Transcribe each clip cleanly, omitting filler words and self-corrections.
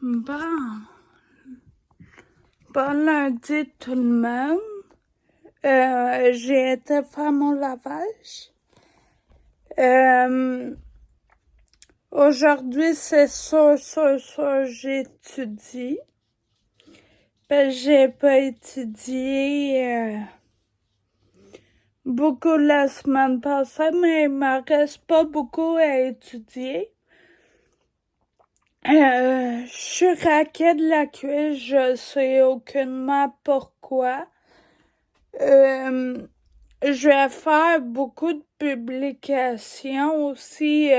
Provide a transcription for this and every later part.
Bon, bon lundi tout le monde. J'ai été faire mon lavage. Aujourd'hui, c'est sûr, j'étudie. Ben, j'ai pas étudié beaucoup la semaine passée, mais il m'en reste pas beaucoup à étudier. Je suis raquée de la cuisse, je sais aucunement pourquoi. Je vais faire beaucoup de publications aussi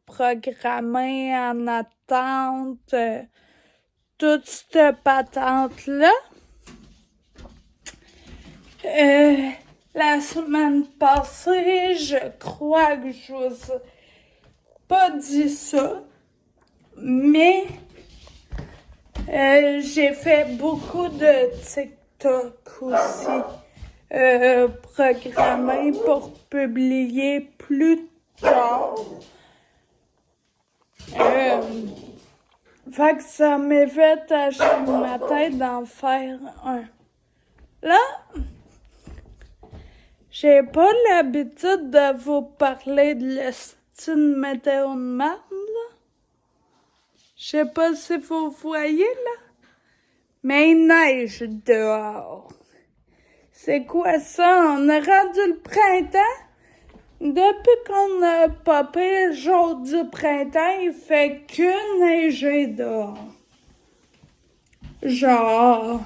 programmées en attente, toute cette patente-là. La semaine passée, je crois que je vous ai pas dit ça, mais j'ai fait beaucoup de TikTok aussi. Programmé pour publier plus tard. Fait que ça m'évite à chaque matin d'en faire un. Là, j'ai pas l'habitude de vous parler de l'estime météo de merde, là. Je sais pas si vous voyez, là, mais il neige dehors. C'est quoi ça? On a rendu le printemps? Depuis qu'on a popé le jour du printemps, il fait que neiger dehors. Genre...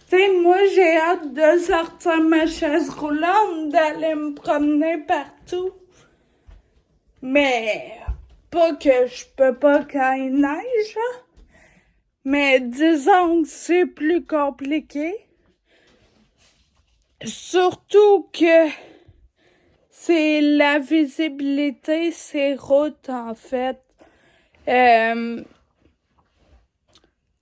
T'sais, moi, j'ai hâte de sortir ma chaise roulante, d'aller me promener partout. Mais... pas que je peux pas quand il neige, hein? Mais disons que c'est plus compliqué. Surtout que... c'est la visibilité, ces routes, en fait. Tu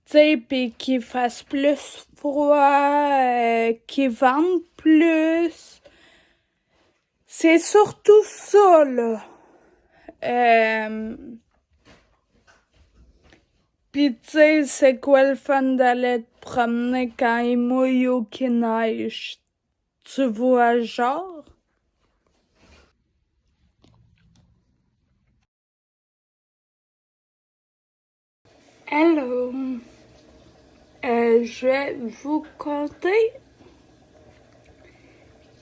sais, puis qu'il fasse plus froid, qu'il vente plus. C'est surtout ça, là. Puis tu sais, c'est quoi le fun d'aller te promener quand il mouille ou qu'il neige? Tu vois, genre? Hello! Je vais vous conter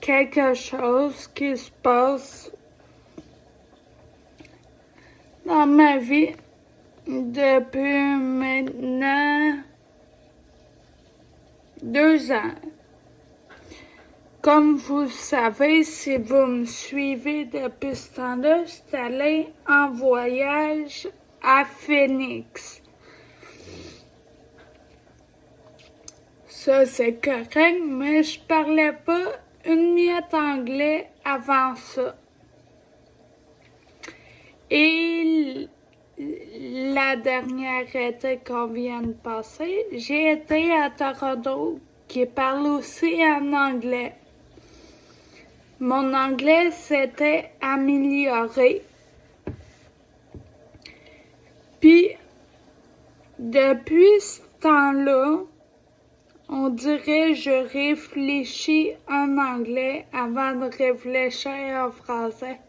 quelque chose qui se passe dans ma vie depuis maintenant 2 ans. Comme vous le savez, si vous me suivez depuis ce temps-là, je suis allée en voyage à Phoenix. Ça, c'est correct, mais je parlais pas une miette anglais avant ça. Et la dernière été qu'on vient de passer, j'ai été à Toronto, qui parle aussi en anglais. Mon anglais s'était amélioré. Puis, depuis ce temps-là, on dirait que je réfléchis en anglais avant de réfléchir en français.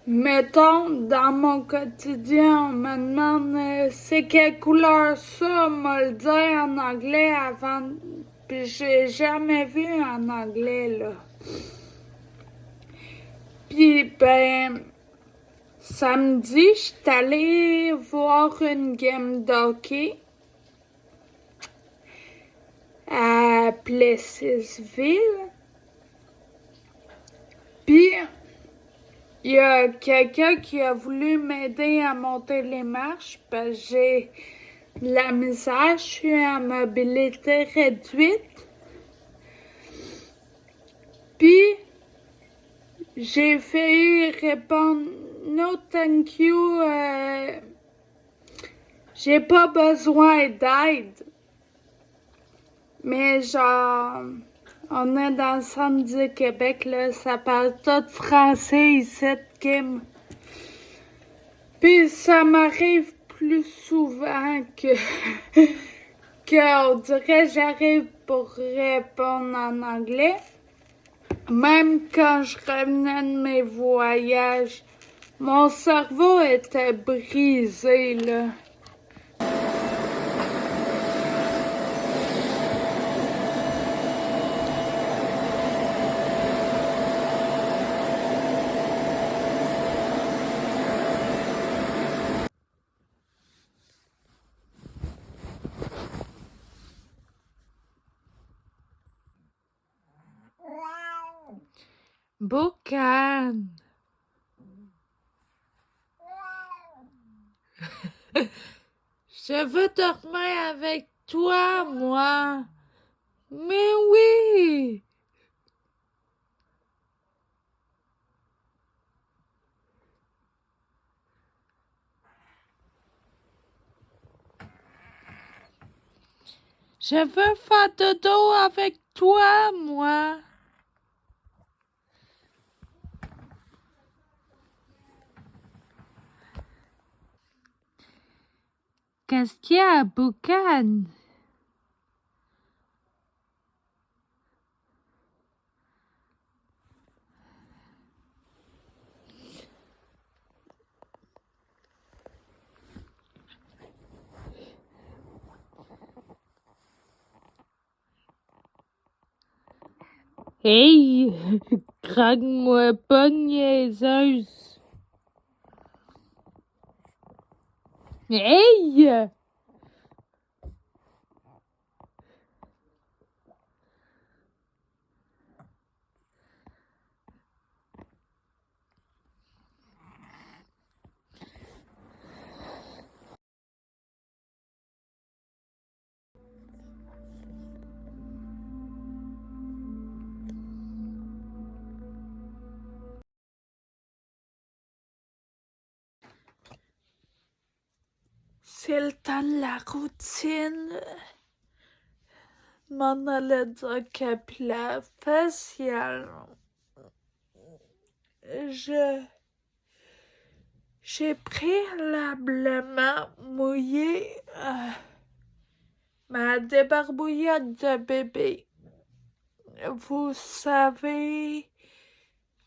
Mettons, dans mon quotidien, on me demande c'est quelle couleur ça, on me le dit en anglais avant, puis j'ai jamais vu en anglais, là. Puis, ben, samedi, je suis allée voir une game d'hockey à Plessisville. Puis, il y a quelqu'un qui a voulu m'aider à monter les marches parce que j'ai de la misère, je suis en mobilité réduite. Puis, j'ai failli répondre « No, thank you, j'ai pas besoin d'aide. » Mais genre, on est dans le centre du Québec, là, ça parle tout français ici, Kim. Puis ça m'arrive plus souvent qu'on dirait j'arrive pour répondre en anglais. Même quand je revenais de mes voyages, mon cerveau était brisé, là. Boucan. Je veux dormir avec toi, moi. Mais oui. Je veux faire dodo avec toi, moi. Qu'est-ce qu'il y a, Boucan? Hey, craque-moi pas, niaiseuse. Hey! C'est le temps de la routine. M'en allait dire capillaire facial. J'ai préalablement mouillé ma débarbouillette de bébé. Vous savez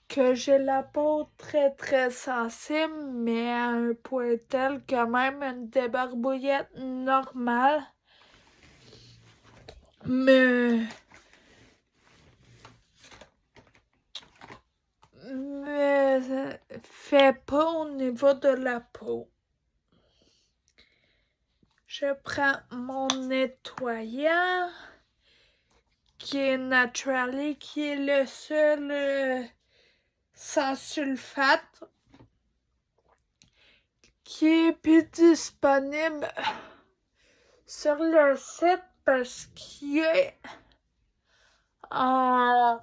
que j'ai la peau très très sensible, mais à un point tel que même une débarbouillette normale me fait pas au niveau de la peau. Je prends mon nettoyant qui est Naturally, qui est le seul sans sulfate qui est plus disponible sur le site parce qu'il est en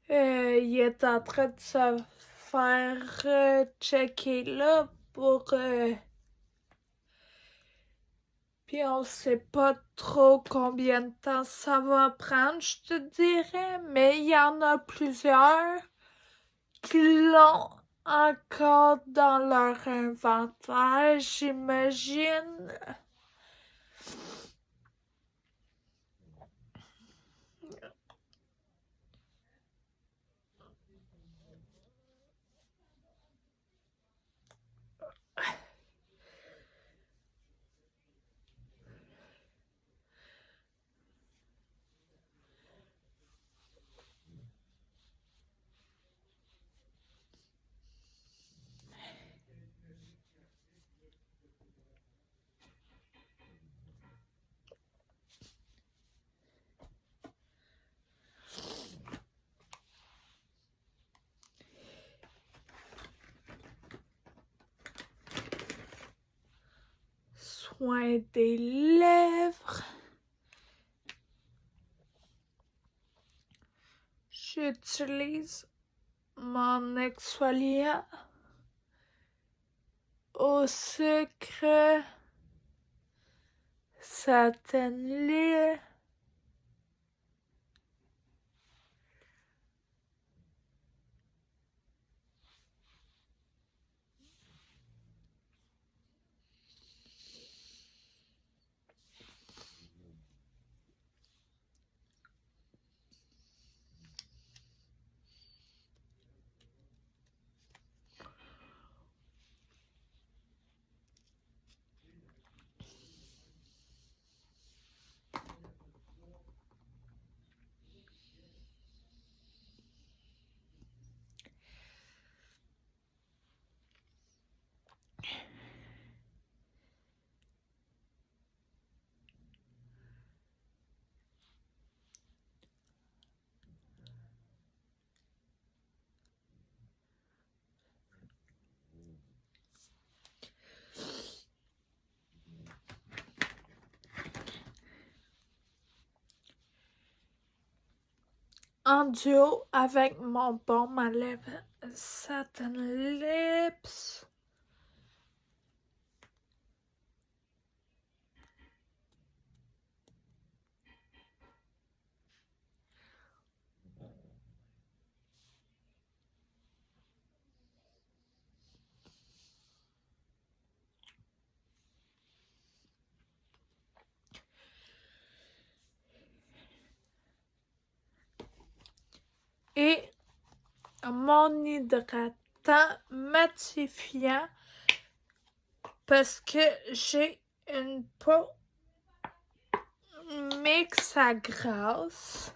il est en train de se faire checker là pour puis on sait pas trop combien de temps ça va prendre, je te dirais, mais il y en a plusieurs qui l'ont encore dans leur inventaire, j'imagine. Soin des lèvres. J'utilise mon exfoliant au sucre Satin-Lait. En duo avec mon baume à lèvres Satin Lips. Et mon hydratant matifiant parce que j'ai une peau mix à grasse.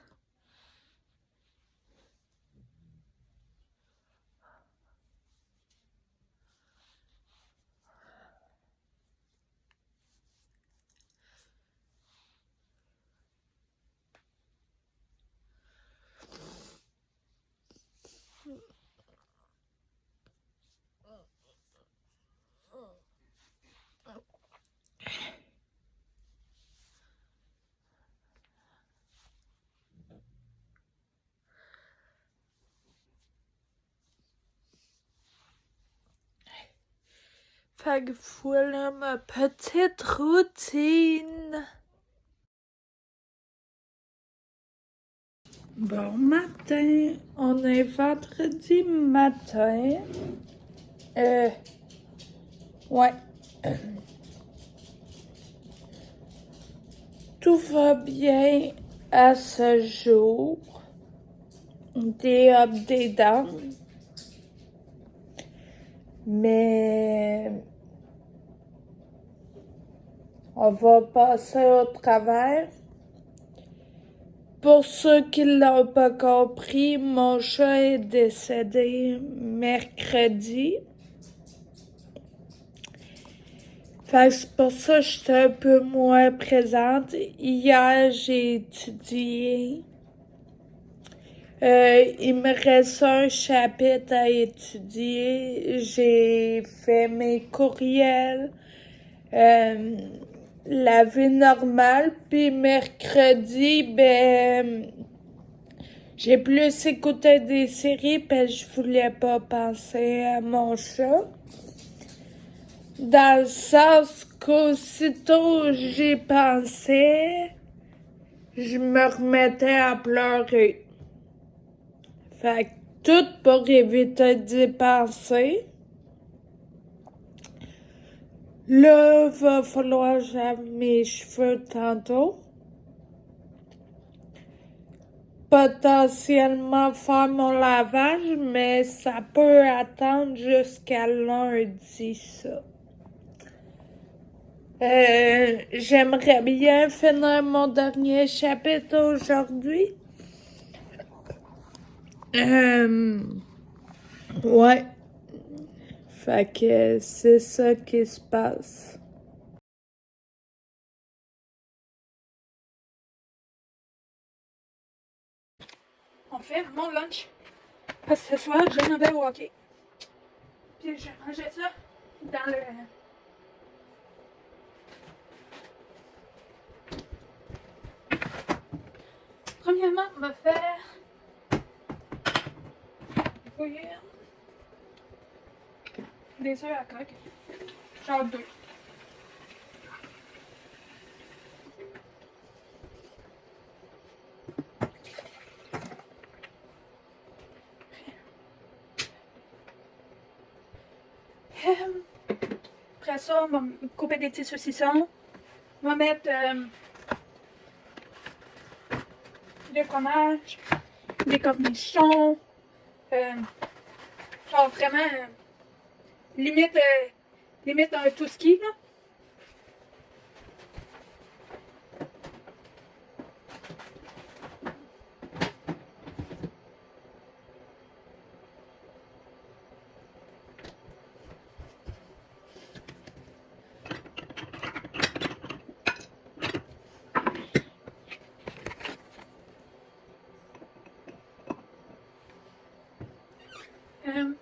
Fait que voilà ma petite routine. Bon matin, on est vendredi matin. Ouais. Tout va bien à ce jour. Des ups, des downs. Mais on va passer au travers. Pour ceux qui l'ont pas compris, mon chat est décédé mercredi. Fait que c'est pour ça que j'étais un peu moins présente. Hier, j'ai étudié. Il me reste un chapitre à étudier. J'ai fait mes courriels. La vie normale. Puis mercredi, j'ai plus écouté des séries parce que je voulais pas penser à mon chat. Dans le sens qu'aussitôt j'y pensais, je me remettais à pleurer. Fait que tout pour éviter d'y penser. Là, va falloir que j'aille mes cheveux tantôt. Potentiellement faire mon lavage, mais ça peut attendre jusqu'à lundi, ça. J'aimerais bien finir mon dernier chapitre aujourd'hui. Ouais. Fait que c'est ça qui se passe. On fait mon lunch. Parce que ce soir, je m'en vais au hockey. Puis je mangeais ça dans le... Premièrement, on va faire bouillir des œufs à coque. Genre 2. Après ça, on va couper des petits saucissons. On va mettre du fromage, des cornichons. Genre vraiment, limite un tout ski, là. Euh,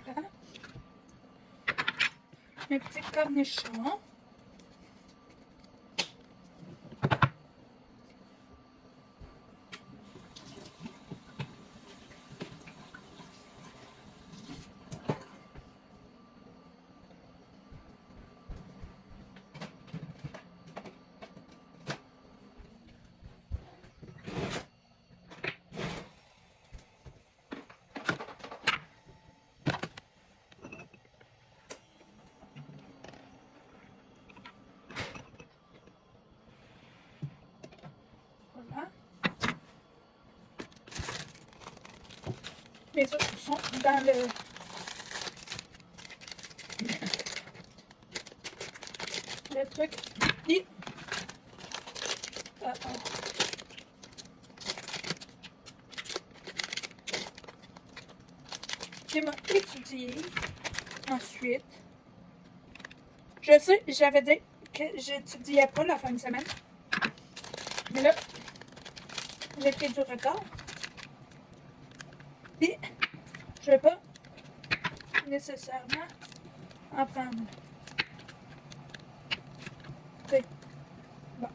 Voilà. Mes petits cornichons. Voilà. Mes œufs sont dans le truc. Et, je vais étudier ensuite. Je sais, j'avais dit que j'étudiais pas la fin de semaine. Mais là, j'ai pris du retard. Et je vais pas nécessairement en prendre. Ok. Bon.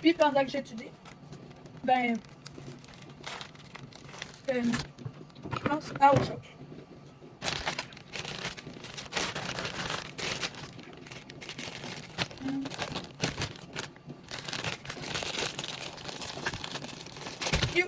Puis pendant que j'étudie, ben, je pense à autre chose. You.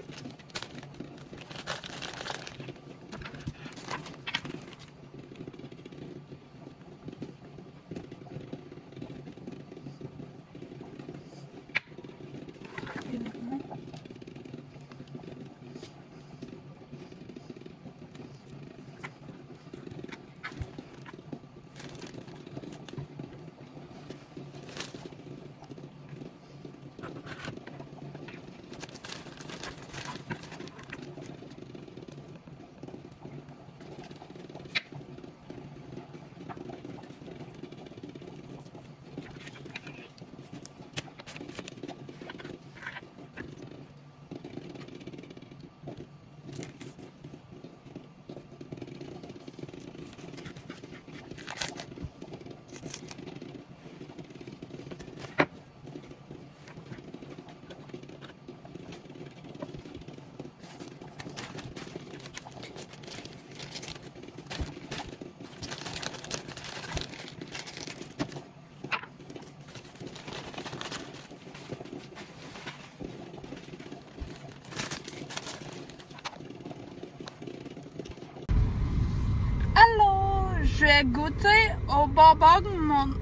je vais goûter au bonbon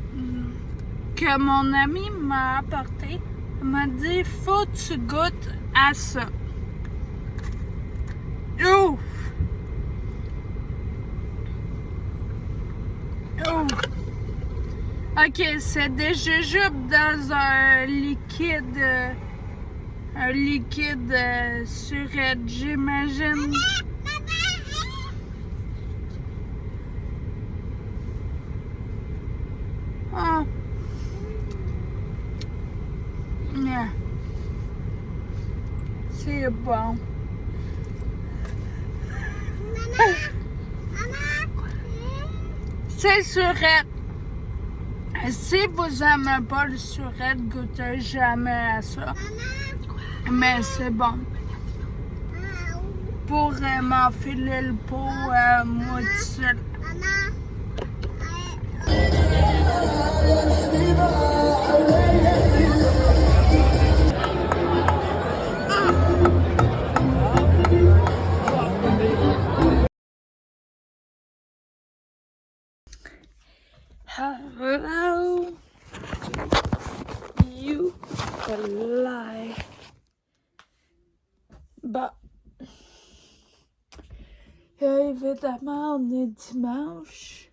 que mon ami m'a apporté. Il m'a dit, faut que tu goûtes à ça. Ouf! Ouf! Ok, c'est des jujubes dans un liquide surette, j'imagine. Oh. Yeah. C'est bon. C'est surette. Si vous n'aimez pas le surette, goûtez jamais à ça. Mais c'est bon. Pour m'enfiler le pot, moi tout seul. Hello, you lie. Bah, évidemment, on est dimanche.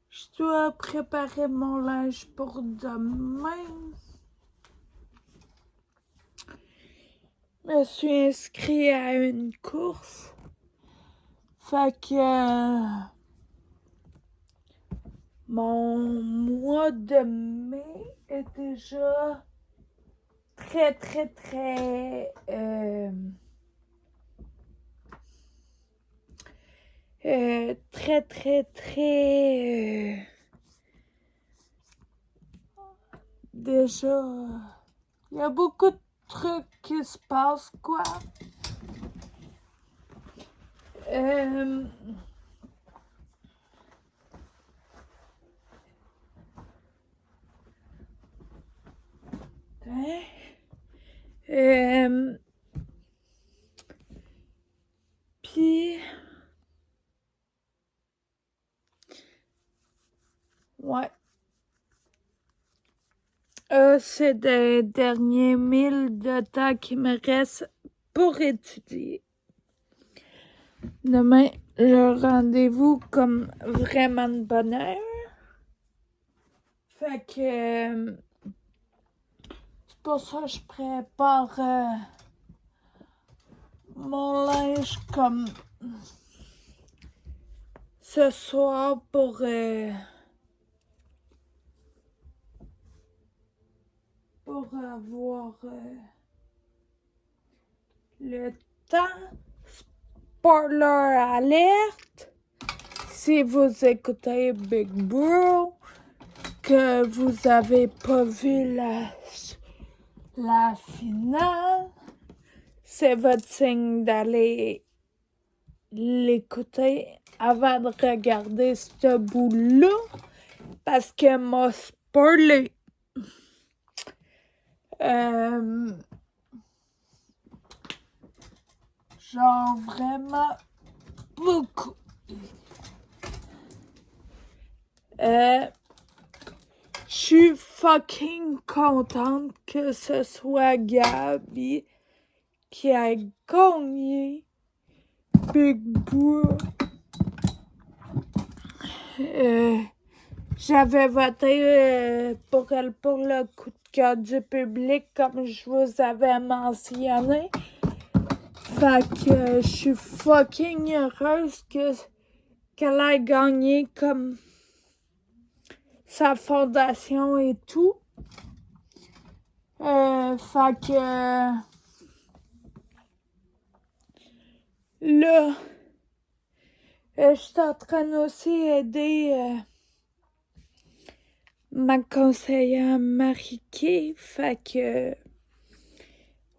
Je dois préparer mon linge pour demain. Je me suis inscrit à une course. Fait que mon mois de mai est déjà très déjà, il y a beaucoup de trucs qui se passent, quoi. Puis, ouais. C'est des derniers 1000 de temps qui me restent pour étudier. Demain, le rendez-vous comme vraiment de bonne heure. Fait que c'est pour ça que je prépare mon linge comme ce soir pour avoir le temps. Spoiler alerte! Si vous écoutez Big Bro, que vous avez pas vu la finale, c'est votre signe d'aller l'écouter avant de regarder ce bout-là, parce qu'elle m'a spoilé. Genre vraiment beaucoup. Je suis fucking contente que ce soit Gabi qui a gagné Big Bro. J'avais voté pour elle pour le coup de cœur du public, comme je vous avais mentionné. Fait que je suis fucking heureuse qu'elle ait gagné comme sa fondation et tout. Fait que là, je suis en train aussi d'aider ma conseillère Marie-Kay. Fait que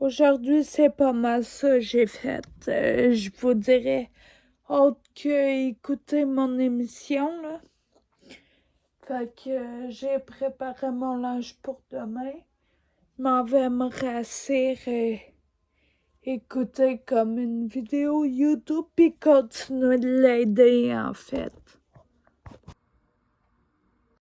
aujourd'hui, c'est pas mal ça que j'ai fait. Je vous dirais autre que écouter mon émission, là. Fait que j'ai préparé mon linge pour demain. Je m'en vais me rasser et écouter comme une vidéo YouTube puis continuer de l'aider en fait.